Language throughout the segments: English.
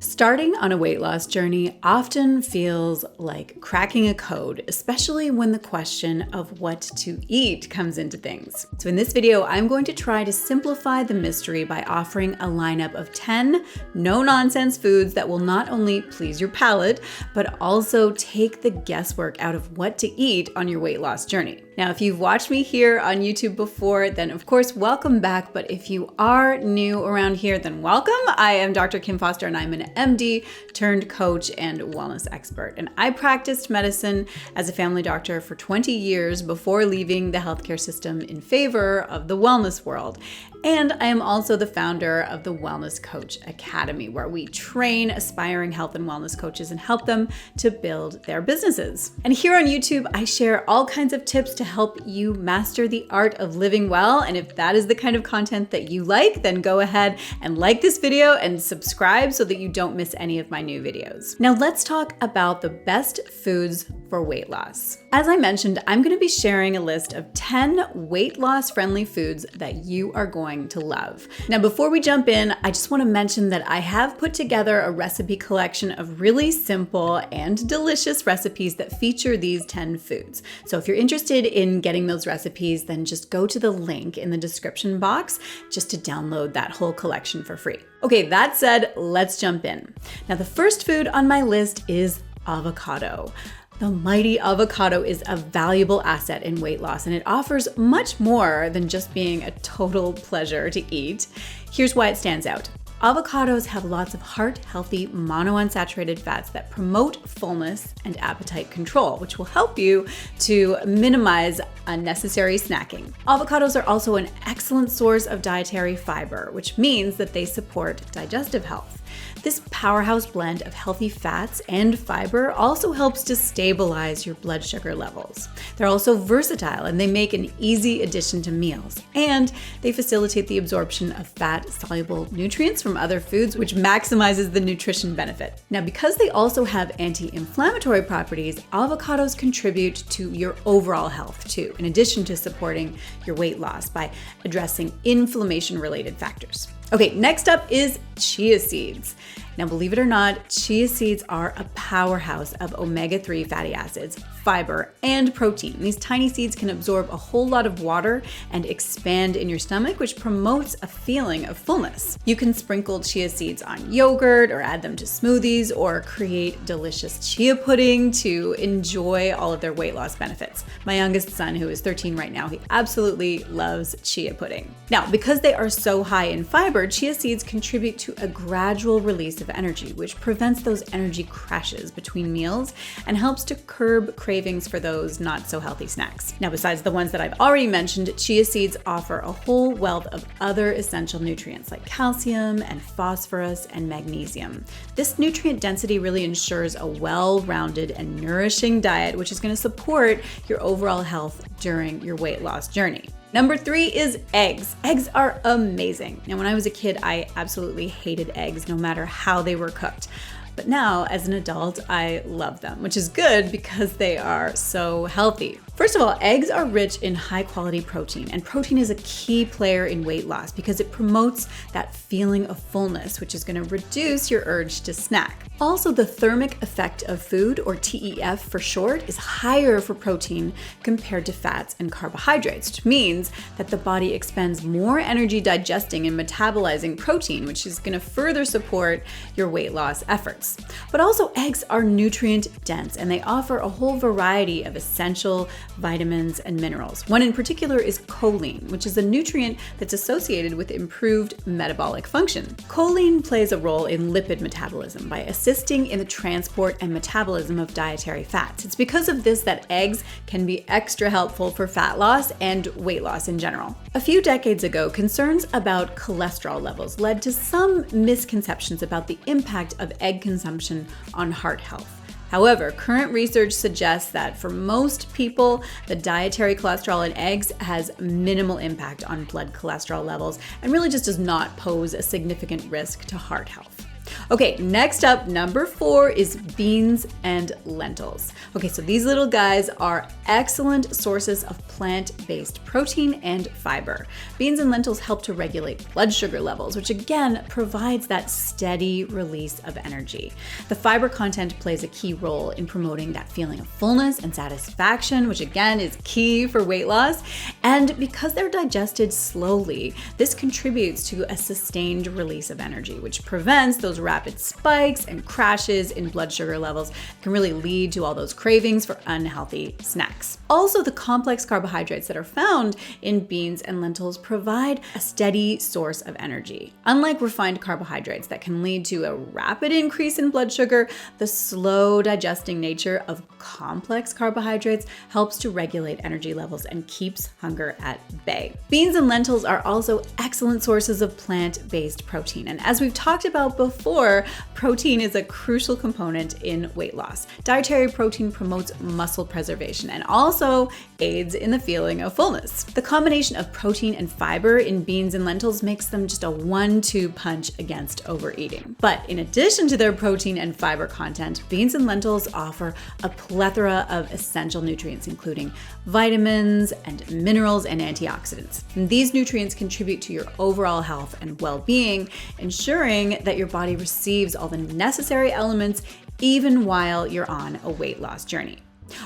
Starting on a weight loss journey often feels like cracking a code, especially when the question of what to eat comes into things. So in this video, I'm going to try to simplify the mystery by offering a lineup of 10 no-nonsense foods that will not only please your palate, but also take the guesswork out of what to eat on your weight loss journey. Now, if you've watched me here on YouTube before, then of course, welcome back. But if you are new around here, then welcome. I am Dr. Kim Foster and I'm an MD turned coach and wellness expert. And I practiced medicine as a family doctor for 20 years before leaving the healthcare system in favor of the wellness world. And I am also the founder of the Wellness Coach Academy, where we train aspiring health and wellness coaches and help them to build their businesses. And here on YouTube, I share all kinds of tips to help you master the art of living well. And if that is the kind of content that you like, then go ahead and like this video and subscribe so that you don't miss any of my new videos. Now let's talk about the best foods for weight loss. As I mentioned, I'm going to be sharing a list of 10 weight loss friendly foods that you are going to love. Now, before we jump in, I just want to mention that I have put together a recipe collection of really simple and delicious recipes that feature these 10 foods. So if you're interested in getting those recipes, then just go to the link in the description box just to download that whole collection for free. Okay, that said, let's jump in. Now, the first food on my list is avocado. The mighty avocado is a valuable asset in weight loss, and it offers much more than just being a total pleasure to eat. Here's why it stands out. Avocados have lots of heart-healthy monounsaturated fats that promote fullness and appetite control, which will help you to minimize unnecessary snacking. Avocados are also an excellent source of dietary fiber, which means that they support digestive health. This powerhouse blend of healthy fats and fiber also helps to stabilize your blood sugar levels. They're also versatile and they make an easy addition to meals. And they facilitate the absorption of fat-soluble nutrients from other foods, which maximizes the nutrition benefit. Now, because they also have anti-inflammatory properties, avocados contribute to your overall health too, in addition to supporting your weight loss by addressing inflammation-related factors. Okay, next up is chia seeds. Now, believe it or not, chia seeds are a powerhouse of omega-3 fatty acids, fiber, and protein. These tiny seeds can absorb a whole lot of water and expand in your stomach, which promotes a feeling of fullness. You can sprinkle chia seeds on yogurt or add them to smoothies or create delicious chia pudding to enjoy all of their weight loss benefits. My youngest son, who is 13 right now, he absolutely loves chia pudding. Now, because they are so high in fiber, chia seeds contribute to a gradual release of energy, which prevents those energy crashes between meals and helps to curb cravings for those not so healthy snacks. Now, besides the ones that I've already mentioned, chia seeds offer a whole wealth of other essential nutrients like calcium and phosphorus and magnesium. This nutrient density really ensures a well-rounded and nourishing diet, which is going to support your overall health during your weight loss journey. Number 3 is eggs. Eggs are amazing. Now, when I was a kid, I absolutely hated eggs no matter how they were cooked. But now, as an adult, I love them, which is good because they are so healthy. First of all, eggs are rich in high-quality protein, and protein is a key player in weight loss because it promotes that feeling of fullness, which is going to reduce your urge to snack. Also, the thermic effect of food, or TEF for short, is higher for protein compared to fats and carbohydrates, which means that the body expends more energy digesting and metabolizing protein, which is going to further support your weight loss efforts. But also, eggs are nutrient dense and they offer a whole variety of essential vitamins and minerals. One in particular is choline, which is a nutrient that's associated with improved metabolic function. Choline plays a role in lipid metabolism by assisting in the transport and metabolism of dietary fats. It's because of this that eggs can be extra helpful for fat loss and weight loss in general. A few decades ago, concerns about cholesterol levels led to some misconceptions about the impact of egg consumption on heart health. However, current research suggests that for most people, the dietary cholesterol in eggs has minimal impact on blood cholesterol levels and really just does not pose a significant risk to heart health. Okay, next up, number 4 is beans and lentils. Okay, so these little guys are excellent sources of plant-based protein and fiber. Beans and lentils help to regulate blood sugar levels, which again provides that steady release of energy. The fiber content plays a key role in promoting that feeling of fullness and satisfaction, which again is key for weight loss. And because they're digested slowly, this contributes to a sustained release of energy, which prevents those rapid spikes and crashes in blood sugar levels that can really lead to all those cravings for unhealthy snacks. Also, the complex carbohydrates that are found in beans and lentils provide a steady source of energy. Unlike refined carbohydrates that can lead to a rapid increase in blood sugar, the slow digesting nature of complex carbohydrates helps to regulate energy levels and keeps hunger at bay. Beans and lentils are also excellent sources of plant-based protein. And as we've talked about before, protein is a crucial component in weight loss. Dietary protein promotes muscle preservation and also aids in the feeling of fullness. The combination of protein and fiber in beans and lentils makes them just a 1-2 punch against overeating. But in addition to their protein and fiber content, beans and lentils offer a plethora of essential nutrients, including vitamins and minerals and antioxidants. And these nutrients contribute to your overall health and well-being, ensuring that your body receives all the necessary elements even while you're on a weight loss journey.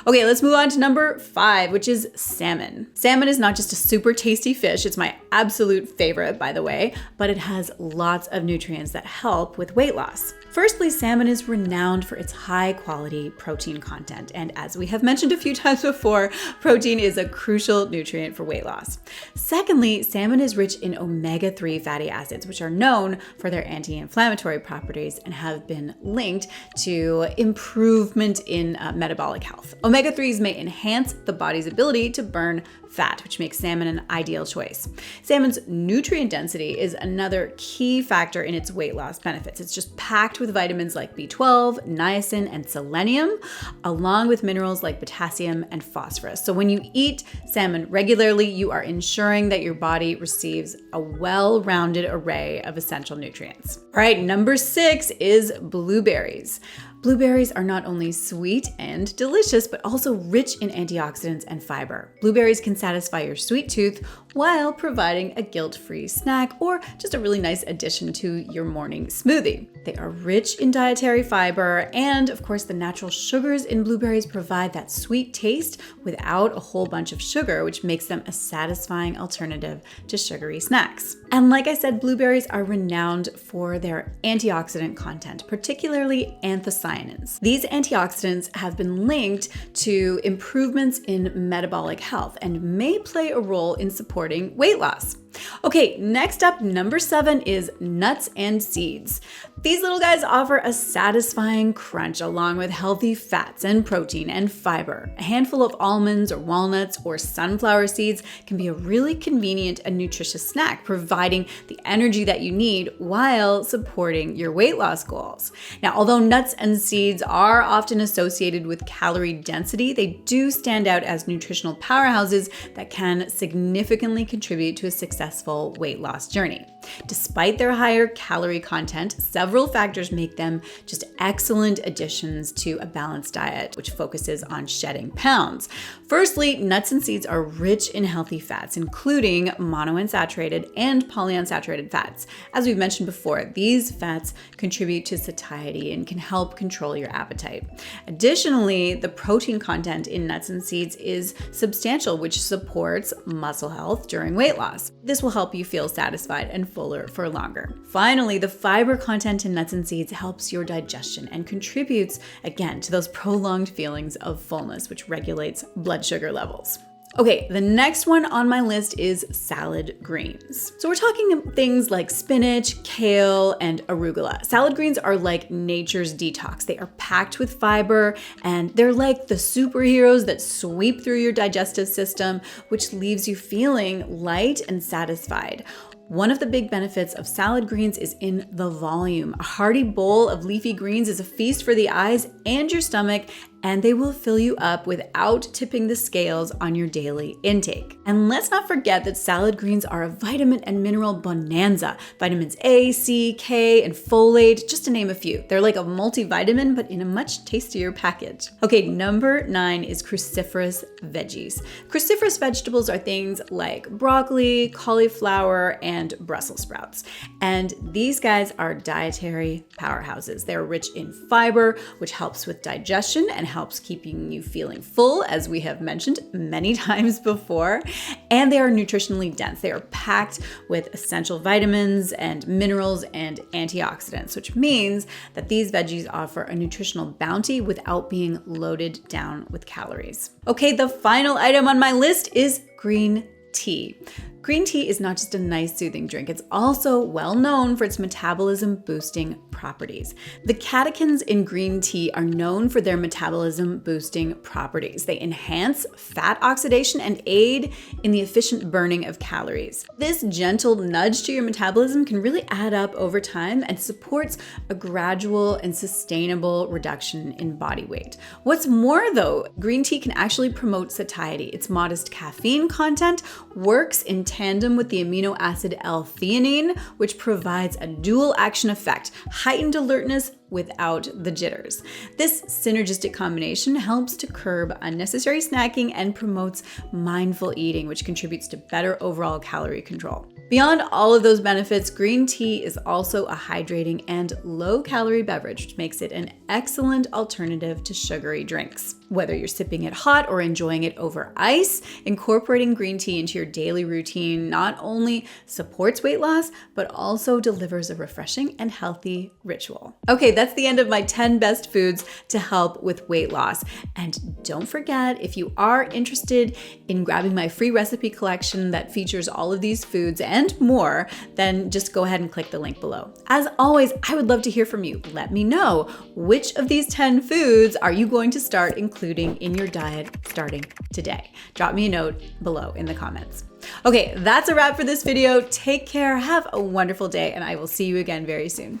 Okay, let's move on to number 5, which is salmon. Salmon is not just a super tasty fish, it's my absolute favorite, by the way, but it has lots of nutrients that help with weight loss. Firstly, salmon is renowned for its high quality protein content. And as we have mentioned a few times before, protein is a crucial nutrient for weight loss. Secondly, salmon is rich in omega-3 fatty acids, which are known for their anti-inflammatory properties and have been linked to improvement in metabolic health. Omega-3s may enhance the body's ability to burn fat, which makes salmon an ideal choice. Salmon's nutrient density is another key factor in its weight loss benefits. It's just packed with vitamins like B12, niacin, and selenium, along with minerals like potassium and phosphorus. So when you eat salmon regularly, you are ensuring that your body receives a well-rounded array of essential nutrients. All right, number 6 is blueberries. Blueberries are not only sweet and delicious, but also rich in antioxidants and fiber. Blueberries can satisfy your sweet tooth while providing a guilt-free snack or just a really nice addition to your morning smoothie. They are rich in dietary fiber, and of course the natural sugars in blueberries provide that sweet taste without a whole bunch of sugar, which makes them a satisfying alternative to sugary snacks. And like I said, blueberries are renowned for their antioxidant content, particularly anthocyanins. These antioxidants have been linked to improvements in metabolic health and may play a role in supporting weight loss. Okay, next up, number 7 is nuts and seeds. These little guys offer a satisfying crunch along with healthy fats and protein and fiber. A handful of almonds or walnuts or sunflower seeds can be a really convenient and nutritious snack, providing the energy that you need while supporting your weight loss goals. Now, although nuts and seeds are often associated with calorie density, they do stand out as nutritional powerhouses that can significantly contribute to a successful weight loss journey. Despite their higher calorie content, several factors make them just excellent additions to a balanced diet, which focuses on shedding pounds. Firstly, nuts and seeds are rich in healthy fats, including monounsaturated and polyunsaturated fats. As we've mentioned before, these fats contribute to satiety and can help control your appetite. Additionally, the protein content in nuts and seeds is substantial, which supports muscle health during weight loss. This will help you feel satisfied and fuller for longer. Finally, the fiber content in nuts and seeds helps your digestion and contributes, again, to those prolonged feelings of fullness, which regulates blood sugar levels. Okay, the next one on my list is salad greens. So we're talking things like spinach, kale, and arugula. Salad greens are like nature's detox. They are packed with fiber, and they're like the superheroes that sweep through your digestive system, which leaves you feeling light and satisfied. One of the big benefits of salad greens is in the volume. A hearty bowl of leafy greens is a feast for the eyes and your stomach, and they will fill you up without tipping the scales on your daily intake. And let's not forget that salad greens are a vitamin and mineral bonanza. Vitamins A, C, K, and folate, just to name a few. They're like a multivitamin, but in a much tastier package. Okay, number 9 is cruciferous veggies. Cruciferous vegetables are things like broccoli, cauliflower, and Brussels sprouts. And these guys are dietary powerhouses. They're rich in fiber, which helps with digestion and helps keeping you feeling full, as we have mentioned many times before. And they are nutritionally dense. They are packed with essential vitamins and minerals and antioxidants, which means that these veggies offer a nutritional bounty without being loaded down with calories. Okay, the final item on my list is green tea. Green tea is not just a nice soothing drink, it's also well known for its metabolism boosting properties. The catechins in green tea are known for their metabolism boosting properties. They enhance fat oxidation and aid in the efficient burning of calories. This gentle nudge to your metabolism can really add up over time and supports a gradual and sustainable reduction in body weight. What's more though, green tea can actually promote satiety. Its modest caffeine content works in tandem with the amino acid L-theanine, which provides a dual action effect, heightened alertness without the jitters. This synergistic combination helps to curb unnecessary snacking and promotes mindful eating, which contributes to better overall calorie control. Beyond all of those benefits, green tea is also a hydrating and low-calorie beverage, which makes it an excellent alternative to sugary drinks. Whether you're sipping it hot or enjoying it over ice, incorporating green tea into your daily routine not only supports weight loss, but also delivers a refreshing and healthy ritual. Okay, that's the end of my 10 best foods to help with weight loss. And don't forget, if you are interested in grabbing my free recipe collection that features all of these foods and more, then just go ahead and click the link below. As always, I would love to hear from you. Let me know, which of these 10 foods are you going to start including in your diet starting today? Drop me a note below in the comments. Okay, that's a wrap for this video. Take care, have a wonderful day, and I will see you again very soon.